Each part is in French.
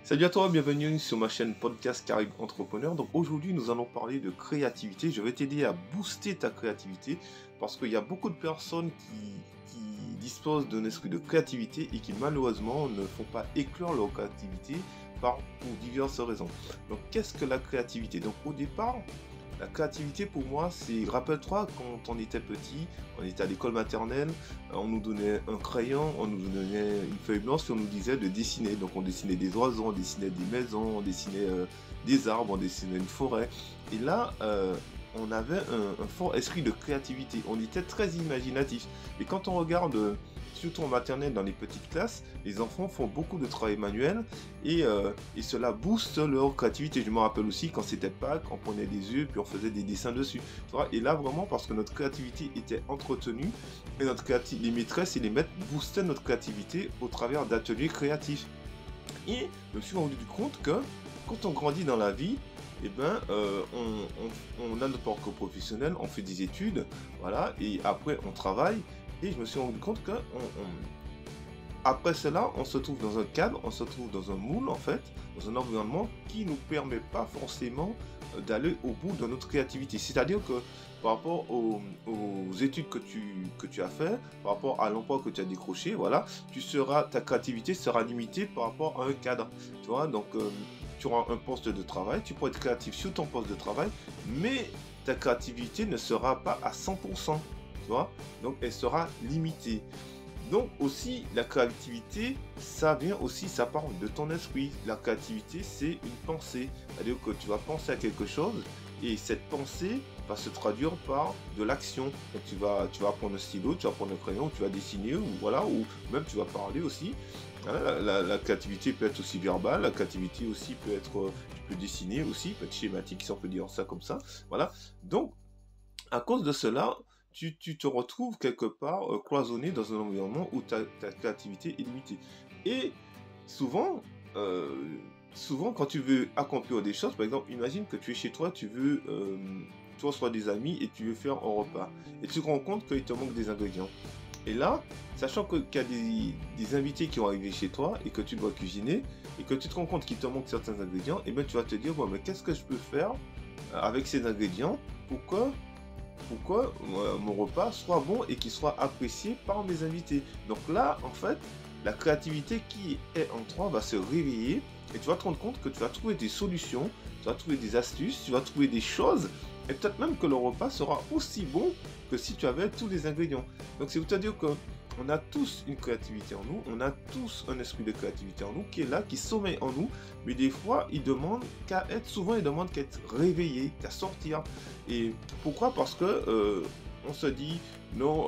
Salut à toi, bienvenue sur ma chaîne Podcast Caraïbes Entrepreneur. Donc aujourd'hui, nous allons parler de créativité. Je vais t'aider à booster ta créativité parce qu'il y a beaucoup de personnes qui disposent d'un esprit de créativité et qui malheureusement ne font pas éclore leur créativité pour diverses raisons. Donc qu'est-ce que la créativité? Donc au départ, la créativité pour moi, c'est, rappelle-toi quand on était petit, on était à l'école maternelle, on nous donnait un crayon, on nous donnait une feuille blanche et on nous disait de dessiner. Donc on dessinait des oiseaux, on dessinait des maisons, on dessinait des arbres, on dessinait une forêt. Et là, on avait un fort esprit de créativité, on était très imaginatif. Et quand on regarde, surtout en maternelle dans les petites classes, les enfants font beaucoup de travail manuel et cela booste leur créativité. Je me rappelle aussi quand c'était Pâques, on prenait des œufs puis on faisait des dessins dessus. Tu vois, et là vraiment parce que notre créativité était entretenue et les maîtresses et les maîtres boostaient notre créativité au travers d'ateliers créatifs. Et je me suis rendu compte que quand on grandit dans la vie, eh ben, on a notre parcours professionnel, on fait des études, voilà, et après on travaille. Et je me suis rendu compte que après cela, on se trouve dans un cadre, on se trouve dans un moule en fait, dans un environnement qui ne nous permet pas forcément d'aller au bout de notre créativité. C'est-à-dire que par rapport aux études que tu as fait, par rapport à l'emploi que tu as décroché, voilà, ta créativité sera limitée par rapport à un cadre. Tu vois, donc tu auras un poste de travail, tu pourras être créatif sur ton poste de travail, mais ta créativité ne sera pas à 100%. Tu vois, donc elle sera limitée. Donc aussi, la créativité, ça vient aussi, ça part de ton esprit. La créativité, c'est une pensée. C'est-à-dire que tu vas penser à quelque chose et cette pensée va se traduire par de l'action. Donc tu vas prendre un stylo, tu vas prendre un crayon, tu vas dessiner ou voilà, ou même tu vas parler aussi. Voilà, la créativité peut être aussi verbale, la créativité aussi peut être, tu peux dessiner aussi, peut être schématique, si on peut dire ça comme ça. Voilà. Donc, à cause de cela, tu te retrouves quelque part cloisonné dans un environnement où ta créativité est limitée. Et souvent, euh, souvent, quand tu veux accomplir des choses, par exemple, imagine que tu es chez toi, tu reçois des amis et tu veux faire un repas. Et tu te rends compte qu'il te manque des ingrédients. Et là, sachant qu'il y a des invités qui vont arriver chez toi et que tu dois cuisiner, et que tu te rends compte qu'il te manque certains ingrédients, et bien tu vas te dire, bon, mais qu'est-ce que je peux faire avec ces ingrédients pour que mon repas soit bon et qu'il soit apprécié par mes invités. Donc là, en fait, la créativité qui est en toi va se réveiller et tu vas te rendre compte que tu vas trouver des solutions, tu vas trouver des astuces, tu vas trouver des choses et peut-être même que le repas sera aussi bon que si tu avais tous les ingrédients. Donc c'est pour te dire que on a tous une créativité en nous, on a tous un esprit de créativité en nous qui est là, qui sommeille en nous, mais des fois il demande qu'à être, souvent il demande qu'à être réveillé, qu'à sortir. Et pourquoi? Parce que on se dit non,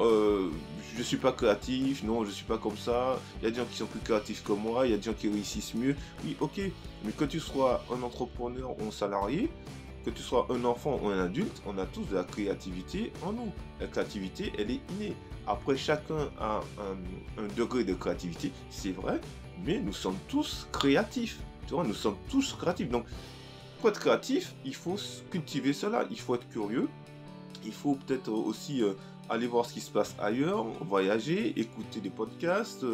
je suis pas créatif, non, je suis pas comme ça. Il y a des gens qui sont plus créatifs que moi, il y a des gens qui réussissent mieux. Oui, ok, mais que tu sois un entrepreneur ou un salarié, que tu sois un enfant ou un adulte, on a tous de la créativité en nous. La créativité, elle est innée. Après, chacun a un degré de créativité, c'est vrai, mais nous sommes tous créatifs. Tu vois, nous sommes tous créatifs. Donc, pour être créatif, il faut cultiver cela, il faut être curieux, il faut peut-être aussi aller voir ce qui se passe ailleurs, voyager, écouter des podcasts,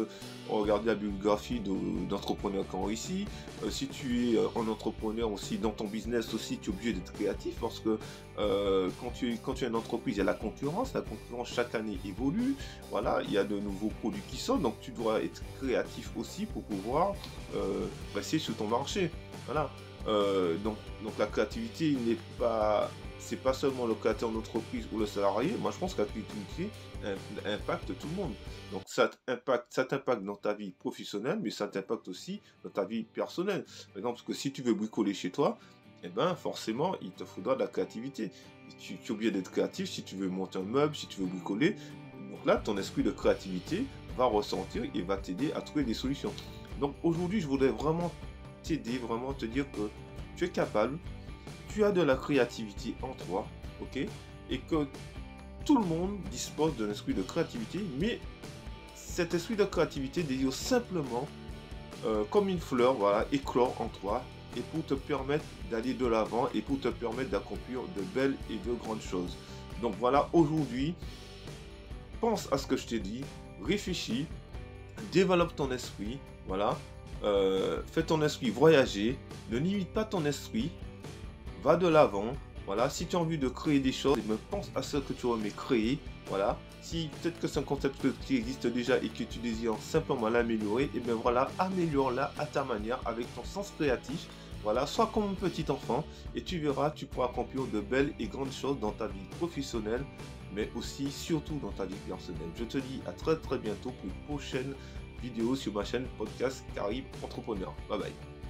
regarder la biographie d'entrepreneurs qui ont réussi. Si tu es un entrepreneur aussi, dans ton business aussi, tu es obligé d'être créatif parce que quand tu es une entreprise, il y a la concurrence chaque année évolue, voilà, il y a de nouveaux produits qui sortent, donc tu dois être créatif aussi pour pouvoir passer sur ton marché. Voilà. Donc la créativité c'est pas seulement le créateur d'entreprise ou le salarié. Moi je pense que la créativité impacte tout le monde. Donc ça t'impacte dans ta vie professionnelle, mais ça t'impacte aussi dans ta vie personnelle. Par exemple, parce que si tu veux bricoler chez toi, eh ben forcément il te faudra de la créativité. Tu es obligé d'être créatif si tu veux monter un meuble, si tu veux bricoler. Donc là, ton esprit de créativité va ressentir et va t'aider à trouver des solutions. Donc aujourd'hui, je voudrais vraiment t'aider, vraiment te dire que tu es capable, tu as de la créativité en toi, ok, et que tout le monde dispose d'un esprit de créativité, mais cet esprit de créativité désire simplement, comme une fleur, voilà, éclore en toi, et pour te permettre d'aller de l'avant, et pour te permettre d'accomplir de belles et de grandes choses. Donc voilà, aujourd'hui, pense à ce que je t'ai dit, réfléchis, développe ton esprit, voilà, fais ton esprit voyager, ne limite pas ton esprit, va de l'avant. Voilà, si tu as envie de créer des choses, pense à ce que tu aurais aimé créer. Voilà, si peut-être que c'est un concept qui existe déjà et que tu désires simplement l'améliorer, et bien voilà, améliore-la à ta manière avec ton sens créatif. Voilà, sois comme un petit enfant et tu verras, tu pourras accomplir de belles et grandes choses dans ta vie professionnelle, mais aussi surtout dans ta vie personnelle. Je te dis à très très bientôt pour une prochaine vidéo sur ma chaîne podcast Caraïbes Entrepreneur. Bye bye.